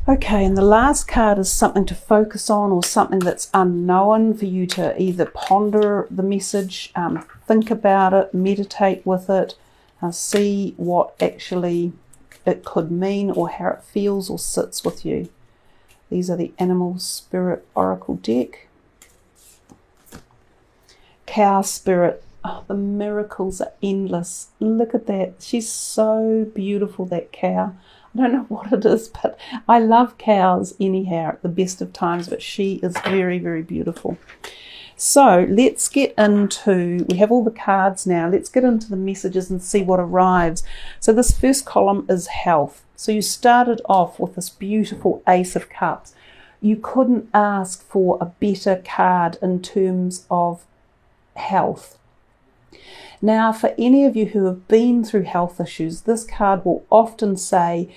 Okay, and the last card is something to focus on, or something that's unknown for you to either ponder the message, think about it, meditate with it, see what actually it could mean or how it feels or sits with you. These are the Animal Spirit Oracle deck. Cow Spirit. Oh, the miracles are endless. Look at that. She's so beautiful, that cow. I don't know what it is, but I love cows anyhow at the best of times, but she is very, very beautiful. So let's get into, we have all the cards now, let's get into the messages and see what arrives. So this first column is health. So you started off with this beautiful Ace of Cups. You couldn't ask for a better card in terms of health. Now, for any of you who have been through health issues, this card will often say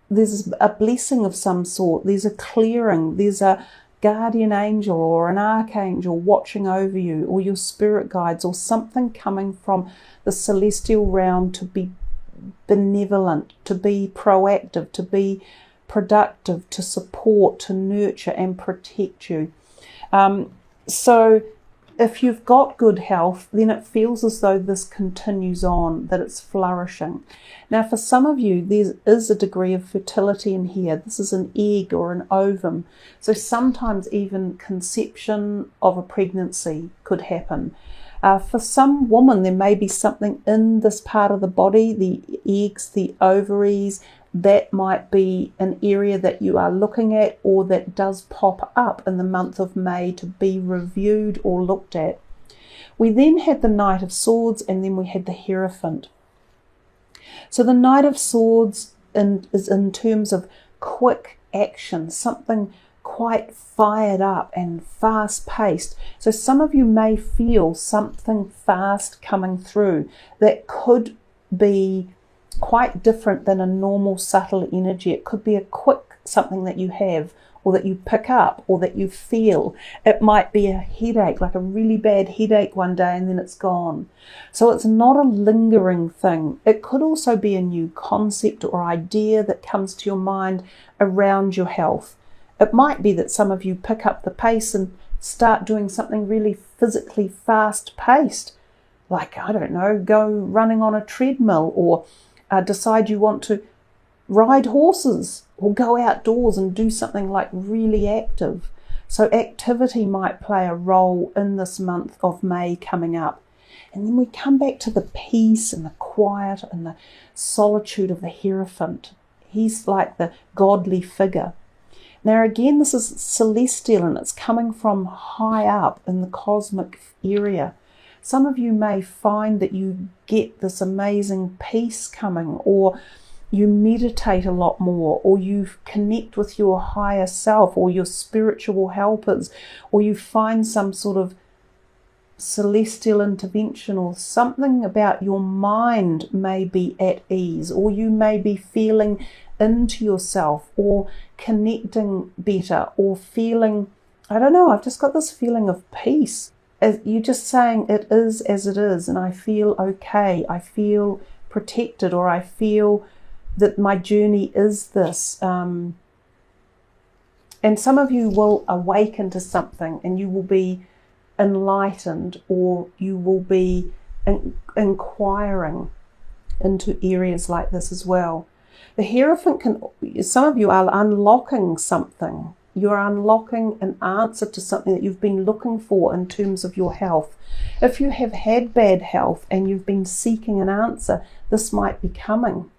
there's a blessing of some sort, there's a clearing, there's a guardian angel or an archangel watching over you, or your spirit guides, or something coming from the celestial realm to be benevolent, to be proactive, to be productive, to support, to nurture and protect you. So if you've got good health, then it feels as though this continues on, that it's flourishing. Now, for some of you, there is a degree of fertility in here. This is an egg or an ovum. So sometimes even conception of a pregnancy could happen. For some woman, there may be something in this part of the body, the eggs, the ovaries, that might be an area that you are looking at, or that does pop up in the month of May to be reviewed or looked at. We then had the Knight of Swords, and then we had the Hierophant. So the Knight of Swords is in terms of quick action, something quite fired up and fast paced. So some of you may feel something fast coming through that could be quite different than a normal subtle energy. It could be a quick something that you have, or that you pick up, or that you feel. It might be a headache, like a really bad headache one day and then it's gone. So it's not a lingering thing. It could also be a new concept or idea that comes to your mind around your health. It might be that some of you pick up the pace and start doing something really physically fast paced, like, I don't know, go running on a treadmill, or decide you want to ride horses, or go outdoors and do something like really active. So activity might play a role in this month of May coming up. And then we come back to the peace and the quiet and the solitude of the Hierophant. He's like the godly figure. Now again, this is celestial, and it's coming from high up in the cosmic area. Some of you may find that you get this amazing peace coming, or you meditate a lot more, or you connect with your higher self or your spiritual helpers, or you find some sort of celestial intervention, or something about your mind may be at ease, or you may be feeling into yourself or connecting better, or feeling, I don't know, I've just got this feeling of peace. You're just saying it is as it is, and I feel okay, I feel protected, or I feel that my journey is this. And some of you will awaken to something, and you will be enlightened, or you will be inquiring into areas like this as well. The Hierophant some of you are unlocking something. You're unlocking an answer to something that you've been looking for in terms of your health. If you have had bad health and you've been seeking an answer, this might be coming.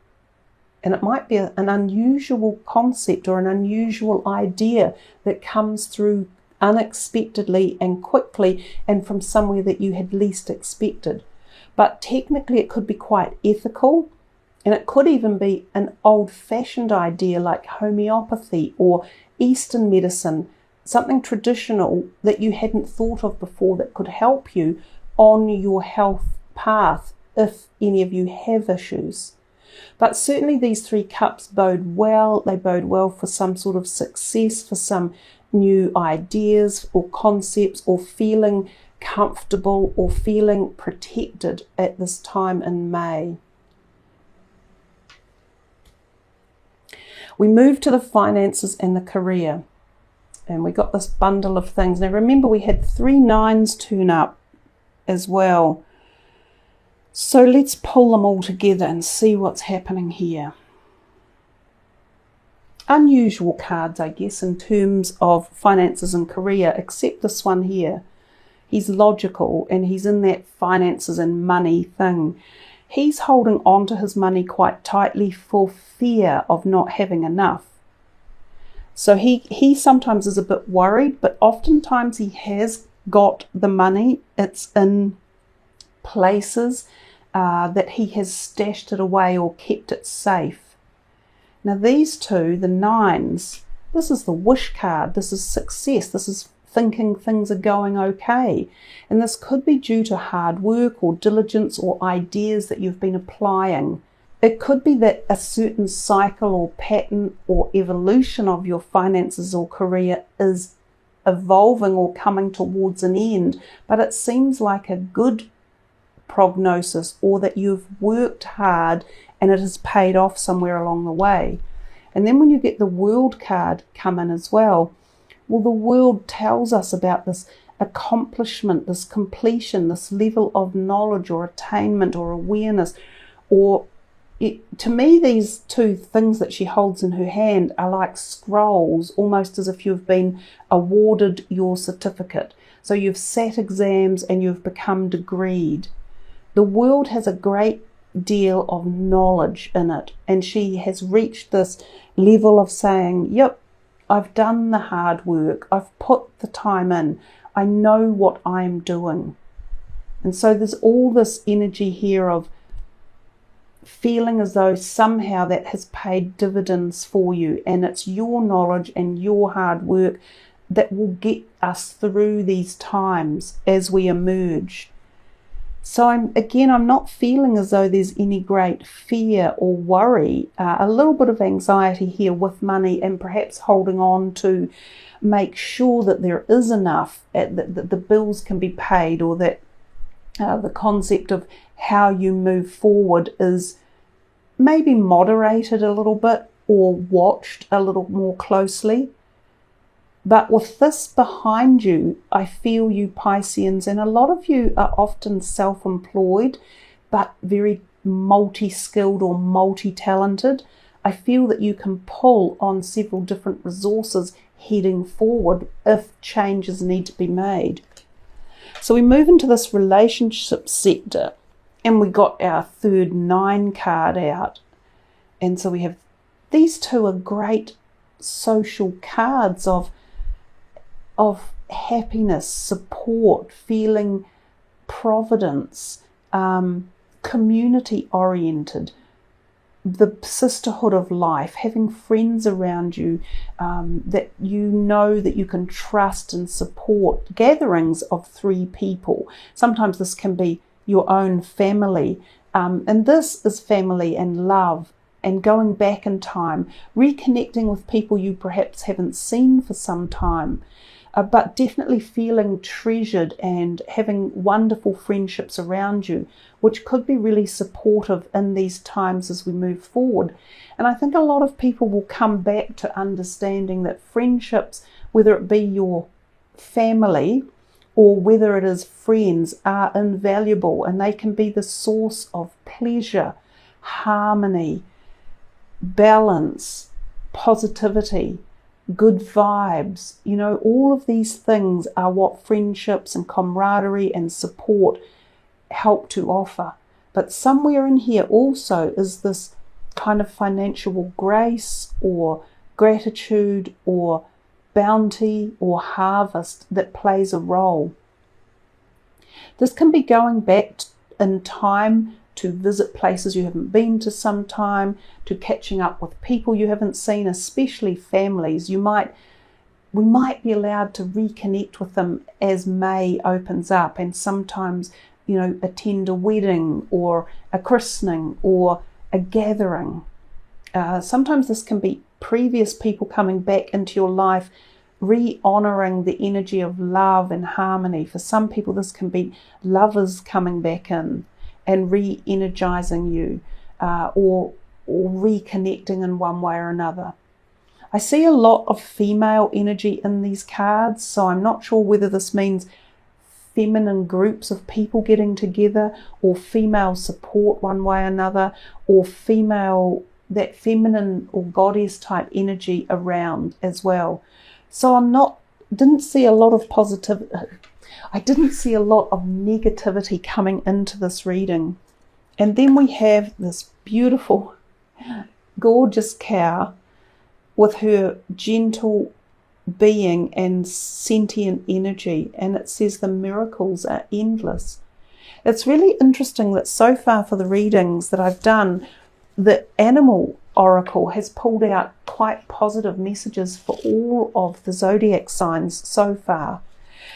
And it might be an unusual concept or an unusual idea that comes through unexpectedly and quickly, and from somewhere that you had least expected. But technically it could be quite ethical, and it could even be an old-fashioned idea like homeopathy or Eastern medicine, something traditional that you hadn't thought of before that could help you on your health path if any of you have issues. But certainly these three cups bode well. They bode well for some sort of success, for some new ideas or concepts, or feeling comfortable or feeling protected at this time in May. We move to the finances and the career. And we got this bundle of things. Now remember, we had 3 nines turn up as well. So let's pull them all together and see what's happening here. Unusual cards, I guess, in terms of finances and career, except this one here. He's logical and he's in that finances and money thing. He's holding on to his money quite tightly for fear of not having enough. So he sometimes is a bit worried, but oftentimes he has got the money. It's in places that he has stashed it away or kept it safe. Now these two, the nines, this is the wish card. This is success. This is thinking things are going okay. And this could be due to hard work or diligence or ideas that you've been applying. It could be that a certain cycle or pattern or evolution of your finances or career is evolving or coming towards an end, but it seems like a good prognosis, or that you've worked hard and it has paid off somewhere along the way. And then when you get the World card come in as well, well, the World tells us about this accomplishment, this completion, this level of knowledge or attainment or awareness, or to me, these two things that she holds in her hand are like scrolls, almost as if you've been awarded your certificate. So you've sat exams and you've become degreed. The World has a great deal of knowledge in it, and she has reached this level of saying, yep, I've done the hard work, I've put the time in, I know what I'm doing. And so there's all this energy here of feeling as though somehow that has paid dividends for you, and it's your knowledge and your hard work that will get us through these times as we emerge. So I'm not feeling as though there's any great fear or worry, a little bit of anxiety here with money, and perhaps holding on to make sure that there is enough, that the bills can be paid, or that the concept of how you move forward is maybe moderated a little bit or watched a little more closely. But with this behind you, I feel you Pisceans, and a lot of you are often self-employed, but very multi-skilled or multi-talented. I feel that you can pull on several different resources heading forward if changes need to be made. So we move into this relationship sector, and we got our third 9 card out. And so we have, these two are great social cards of happiness, support, feeling providence, community oriented, the sisterhood of life, having friends around you that you know that you can trust and support, gatherings of 3 people. Sometimes this can be your own family, and this is family and love, and going back in time, reconnecting with people you perhaps haven't seen for some time, but definitely feeling treasured and having wonderful friendships around you, which could be really supportive in these times as we move forward. And I think a lot of people will come back to understanding that friendships, whether it be your family or whether it is friends, are invaluable, and they can be the source of pleasure, harmony, balance, positivity, good vibes. You know, all of these things are what friendships and camaraderie and support help to offer. But somewhere in here also is this kind of financial grace or gratitude or bounty or harvest that plays a role. This can be going back in time to visit places you haven't been to some time, to catching up with people you haven't seen, especially families. We might be allowed to reconnect with them as May opens up, and sometimes, you know, attend a wedding or a christening or a gathering. Sometimes this can be previous people coming back into your life, re-honouring the energy of love and harmony. For some people this can be lovers coming back in and re-energizing you, or reconnecting in one way or another. I see a lot of female energy in these cards, so I'm not sure whether this means feminine groups of people getting together, or female support one way or another, or that feminine or goddess type energy around as well. So didn't see a lot of positive. I didn't see a lot of negativity coming into this reading. And then we have this beautiful, gorgeous cow with her gentle being and sentient energy, and it says the miracles are endless. It's really interesting that so far for the readings that I've done, the animal oracle has pulled out quite positive messages for all of the zodiac signs so far.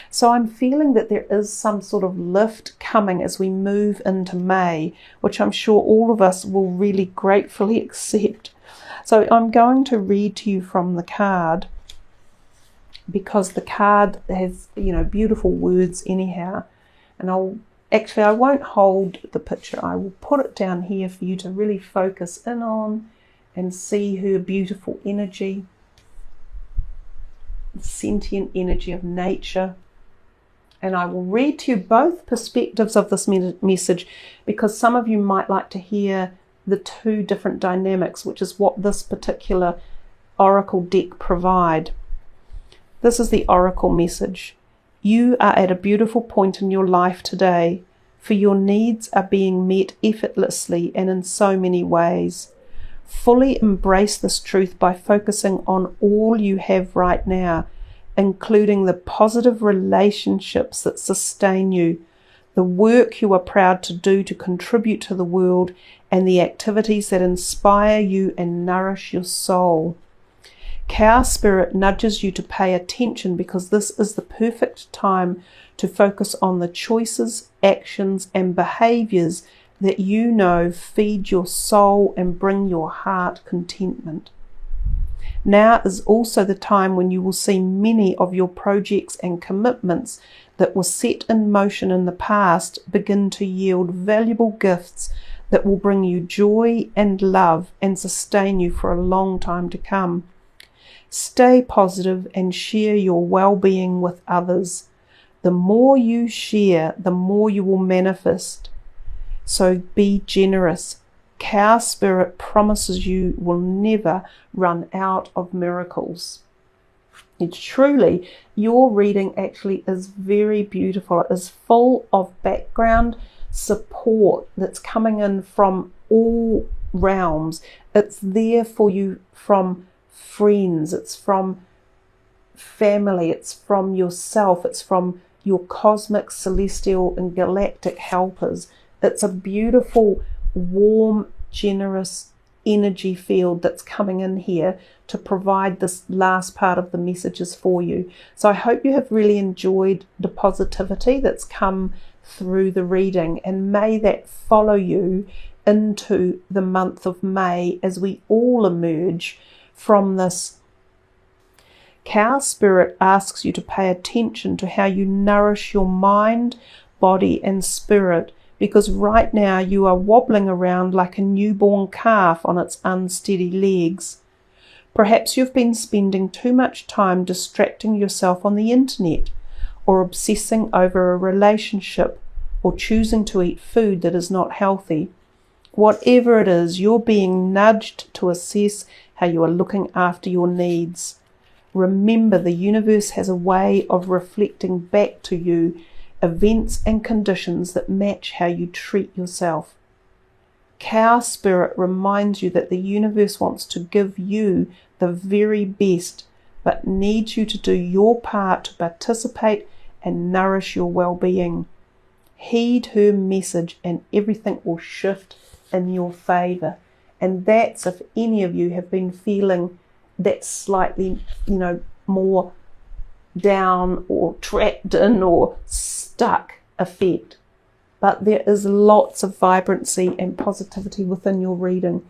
So I'm feeling that there is some sort of lift coming as we move into May, which I'm sure all of us will really gratefully accept. So I'm going to read to you from the card, because the card has, beautiful words anyhow. And I won't hold the picture. I will put it down here for you to really focus in on and see her beautiful energy, the sentient energy of nature. And I will read to you both perspectives of this message, because some of you might like to hear the two different dynamics, which is what this particular oracle deck provide. This is the oracle message. You are at a beautiful point in your life today, for your needs are being met effortlessly and in so many ways. Fully embrace this truth by focusing on all you have right now, including the positive relationships that sustain you, the work you are proud to do to contribute to the world, and the activities that inspire you and nourish your soul. Cow Spirit nudges you to pay attention, because this is the perfect time to focus on the choices, actions, and behaviors that you know feed your soul and bring your heart contentment. Now is also the time when you will see many of your projects and commitments that were set in motion in the past begin to yield valuable gifts that will bring you joy and love and sustain you for a long time to come. Stay positive and share your well-being with others. The more you share, the more you will manifest. So be generous. Cow Spirit promises you will never run out of miracles. And truly, your reading actually is very beautiful. It is full of background support that's coming in from all realms. It's there for you from friends, it's from family, it's from yourself, it's from your cosmic, celestial, and galactic helpers. It's a beautiful, warm, generous energy field that's coming in here to provide this last part of the messages for you. So I hope you have really enjoyed the positivity that's come through the reading, and may that follow you into the month of May as we all emerge from this. Cow Spirit asks you to pay attention to how you nourish your mind, body, and spirit, because right now you are wobbling around like a newborn calf on its unsteady legs. Perhaps you've been spending too much time distracting yourself on the internet, or obsessing over a relationship, or choosing to eat food that is not healthy. Whatever it is, you're being nudged to assess how you are looking after your needs. Remember, the universe has a way of reflecting back to you events and conditions that match how you treat yourself. Cow Spirit reminds you that the universe wants to give you the very best, but needs you to do your part to participate and nourish your well-being. Heed her message and everything will shift in your favour. And that's if any of you have been feeling that slightly, more down or trapped in or stuck effect. But there is lots of vibrancy and positivity within your reading.